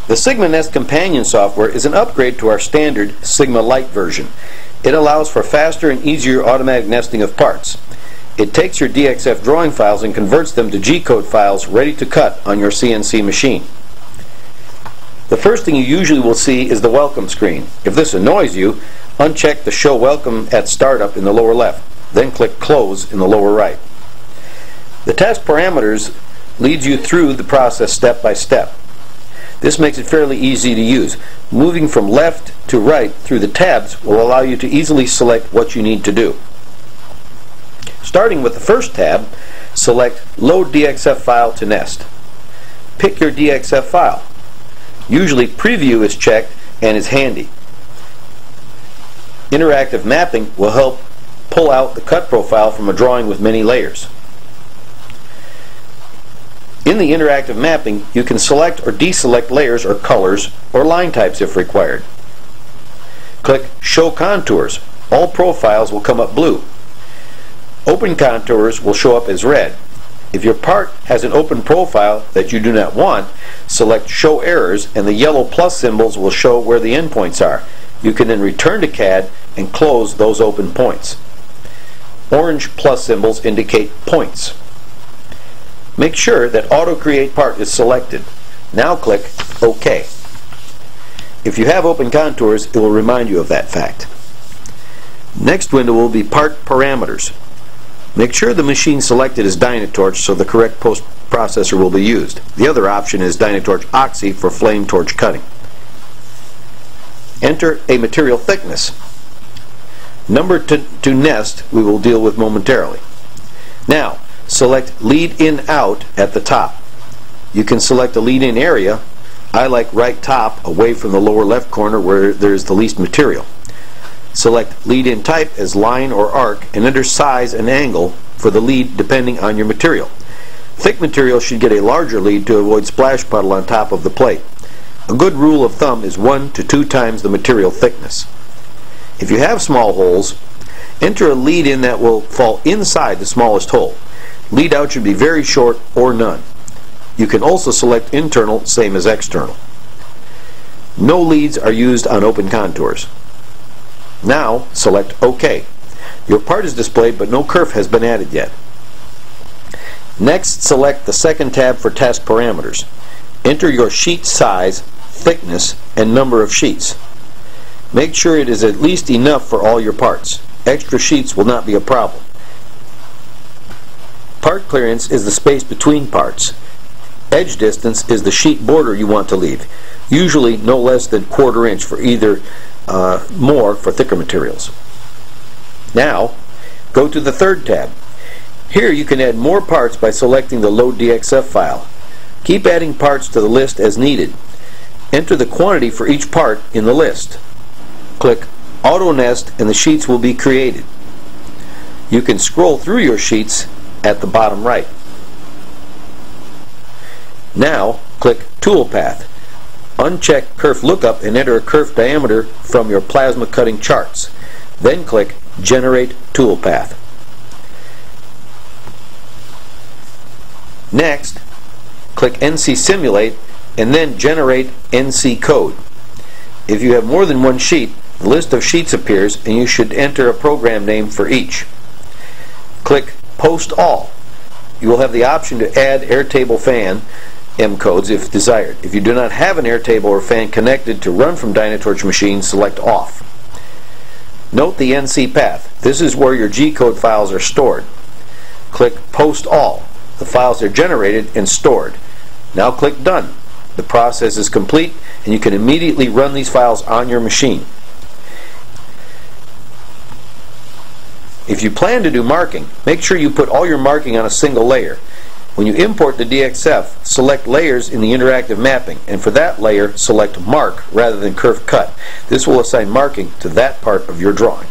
The Sigma Nest Companion software is an upgrade to our standard Sigma Lite version. It allows for faster and easier automatic nesting of parts. It takes your DXF drawing files and converts them to G-code files ready to cut on your CNC machine. The first thing you usually will see is the welcome screen. If this annoys you, uncheck the Show Welcome at Startup in the lower left, then click Close in the lower right. The task parameters leads you through the process step by step. This makes it fairly easy to use. Moving from left to right through the tabs will allow you to easily select what you need to do. Starting with the first tab, select Load DXF File to Nest. Pick your DXF file. Usually Preview is checked and is handy. Interactive mapping will help pull out the cut profile from a drawing with many layers. In the interactive mapping, you can select or deselect layers or colors or line types if required. Click Show Contours. All profiles will come up blue. Open contours will show up as red. If your part has an open profile that you do not want, select Show Errors and the yellow plus symbols will show where the endpoints are. You can then return to CAD and close those open points. Orange plus symbols indicate points. Make sure that Auto Create Part is selected. Now click OK. If you have open contours, it will remind you of that fact. Next window will be Part Parameters. Make sure the machine selected is Dynatorch so the correct post-processor will be used. The other option is Dynatorch Oxy for flame torch cutting. Enter a material thickness. Number to nest we will deal with momentarily. Now, select Lead In Out at the top. You can select a lead in area. I like right top away from the lower left corner where there is the least material. Select Lead In Type as line or arc and enter size and angle for the lead depending on your material. Thick material should get a larger lead to avoid splash puddle on top of the plate. A good rule of thumb is 1 to 2 times the material thickness. If you have small holes, enter a lead in that will fall inside the smallest hole. Lead out should be very short or none. You can also select internal, same as external. No leads are used on open contours. Now select OK. Your part is displayed but no kerf has been added yet. Next, select the second tab for task parameters. Enter your sheet size, thickness, and number of sheets. Make sure it is at least enough for all your parts. Extra sheets will not be a problem. Part clearance is the space between parts. Edge distance is the sheet border you want to leave, usually no less than 1/4 inch for either more for thicker materials. Now, go to the third tab. Here you can add more parts by selecting the Load DXF file. Keep adding parts to the list as needed. Enter the quantity for each part in the list. Click Auto Nest and the sheets will be created. You can scroll through your sheets at the bottom right. Now click Toolpath. Uncheck Kerf Lookup and enter a kerf diameter from your plasma cutting charts. Then click Generate Toolpath. Next, click NC Simulate and then Generate NC Code. If you have more than one sheet, the list of sheets appears and you should enter a program name for each. Click Post All. You will have the option to add Airtable fan M-codes if desired. If you do not have an Airtable or fan connected to run from Dynatorch machine, select Off. Note the NC path. This is where your G-code files are stored. Click Post All. The files are generated and stored. Now click Done. The process is complete and you can immediately run these files on your machine. If you plan to do marking, make sure you put all your marking on a single layer. When you import the DXF, select layers in the interactive mapping, and for that layer, select Mark rather than Kerf Cut. This will assign marking to that part of your drawing.